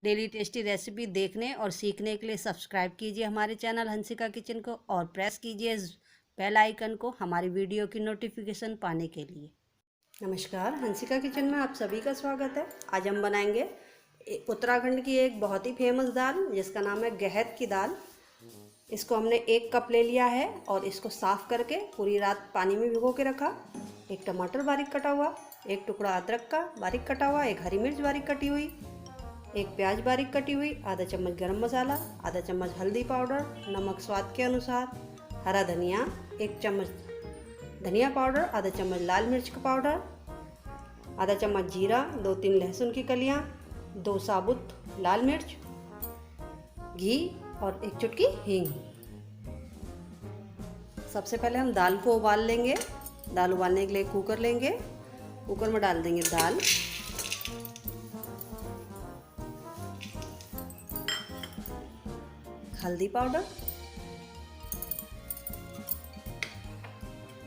Daily tasty recipe देखने और सीखने के लिए सब्सक्राइब कीजिए हमारे चैनल हंसिका किचन को और प्रेस कीजिए बेल आइकन को हमारी वीडियो की नोटिफिकेशन पाने के लिए। नमस्कार, हंसिका किचन में आप सभी का स्वागत है। आज हम बनाएंगे उत्तराखंड की एक बहुत ही फेमस दाल जिसका नाम है गहत की दाल। इसको हमने 1 कप ले लिया है और इसको साफ़ करके पूरी रात पानी में भिगो के रखा। एक टमाटर बारीक कटा हुआ, एक टुकड़ा अदरक का बारीक कटा हुआ, एक हरी मिर्च बारीक कटी हुई, एक प्याज बारीक कटी हुई, आधा चम्मच गरम मसाला, आधा चम्मच हल्दी पाउडर, नमक स्वाद के अनुसार, हरा धनिया 1 चम्मच धनिया पाउडर, आधा चम्मच लाल मिर्च का पाउडर, आधा चम्मच जीरा, 2-3 लहसुन की कलियाँ, 2 साबुत लाल मिर्च, घी और 1 चुटकी हींग। सबसे पहले हम दाल को उबाल लेंगे। दाल उबालने के लिए कुकर लेंगे। कुकर में डाल देंगे दाल, हल्दी पाउडर,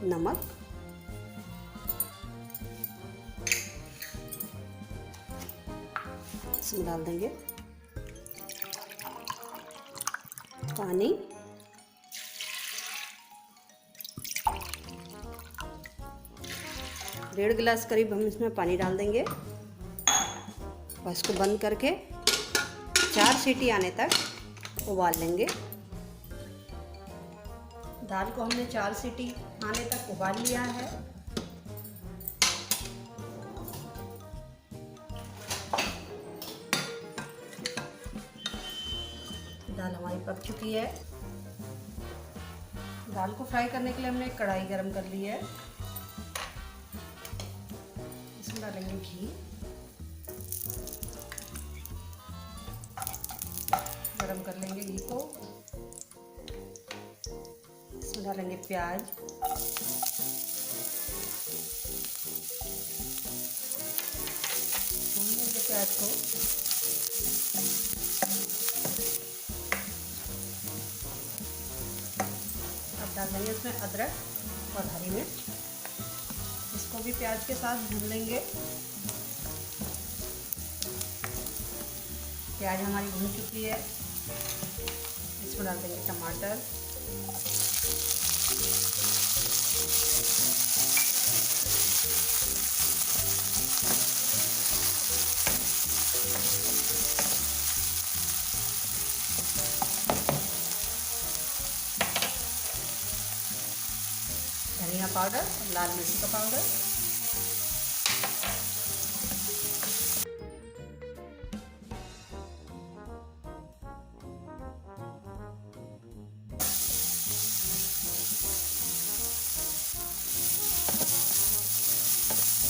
नमक, इसमें डाल देंगे पानी, डेढ़ गिलास करीब हम इसमें पानी डाल देंगे और इसको बंद करके 4 सीटी आने तक उबाल लेंगे। दाल को हमने 4 सीटी आने तक उबाल लिया है। दाल हमारी पक चुकी है। दाल को फ्राई करने के लिए हमने एक कढ़ाई गरम कर ली है। इसमें डालेंगे घी, गरम कर लेंगे घी को। इसमें डालेंगे प्याज, भून लेंगे प्याज को। अब डाल देंगे इसमें अदरक और हरी मिर्च। इसको भी प्याज के साथ भून लेंगे। प्याज हमारी भून चुकी है। इसमें डाल देंगे टमाटर, धनिया पाउडर और लाल मिर्ची का पाउडर।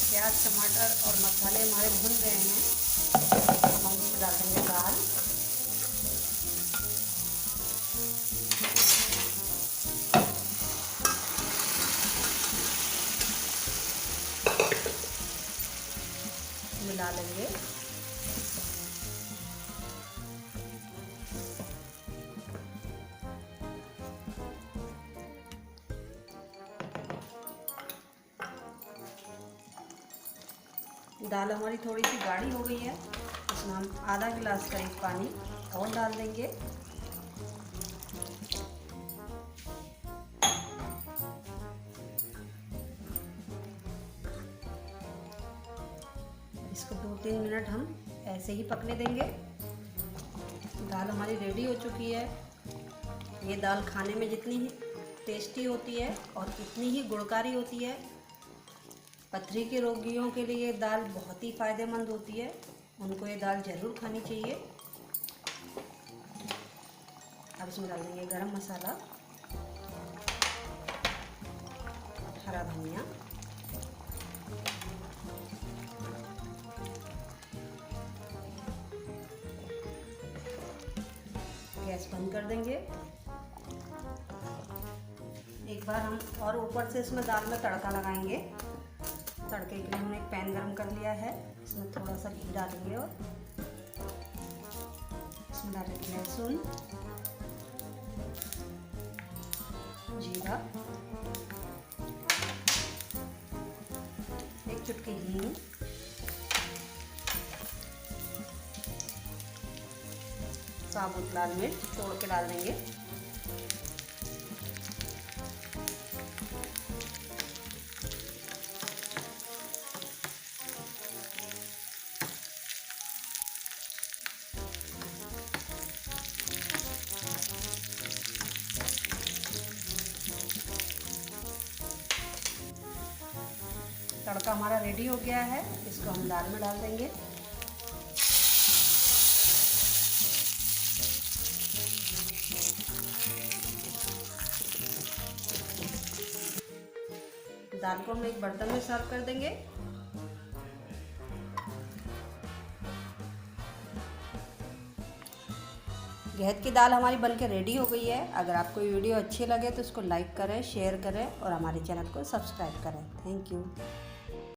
प्याज, टमाटर और मसाले हमारे भुन गए हैं। हम इसमें डाल देंगे दाल, मिला लेंगे। दाल हमारी थोड़ी सी गाढ़ी हो गई है। इसमें हम आधा गिलास करीब पानी और डाल देंगे। इसको 2-3 मिनट हम ऐसे ही पकने देंगे। दाल हमारी रेडी हो चुकी है। ये दाल खाने में जितनी ही टेस्टी होती है और इतनी ही गुणकारी होती है। पथरी के रोगियों के लिए ये दाल बहुत ही फ़ायदेमंद होती है। उनको ये दाल ज़रूर खानी चाहिए। अब इसमें डाल देंगे गरम मसाला, हरा धनिया, गैस बंद कर देंगे। एक बार हम और ऊपर से इसमें दाल में तड़का लगाएंगे। तड़के के लिए हमने एक पैन गरम कर लिया है। इसमें थोड़ा सा घी डालेंगे और इसमें डालेंगे लहसुन, जीरा, 1 चुटकी हींग, साबुत लाल मिर्च तोड़ के डाल देंगे। तड़का हमारा रेडी हो गया है, इसको हम दाल में डाल देंगे। दाल को हम एक बर्तन में सर्व कर देंगे। घेत की दाल हमारी बनके रेडी हो गई है। अगर आपको ये वीडियो अच्छी लगे तो इसको लाइक करें, शेयर करें और हमारे चैनल को सब्सक्राइब करें। Thank you.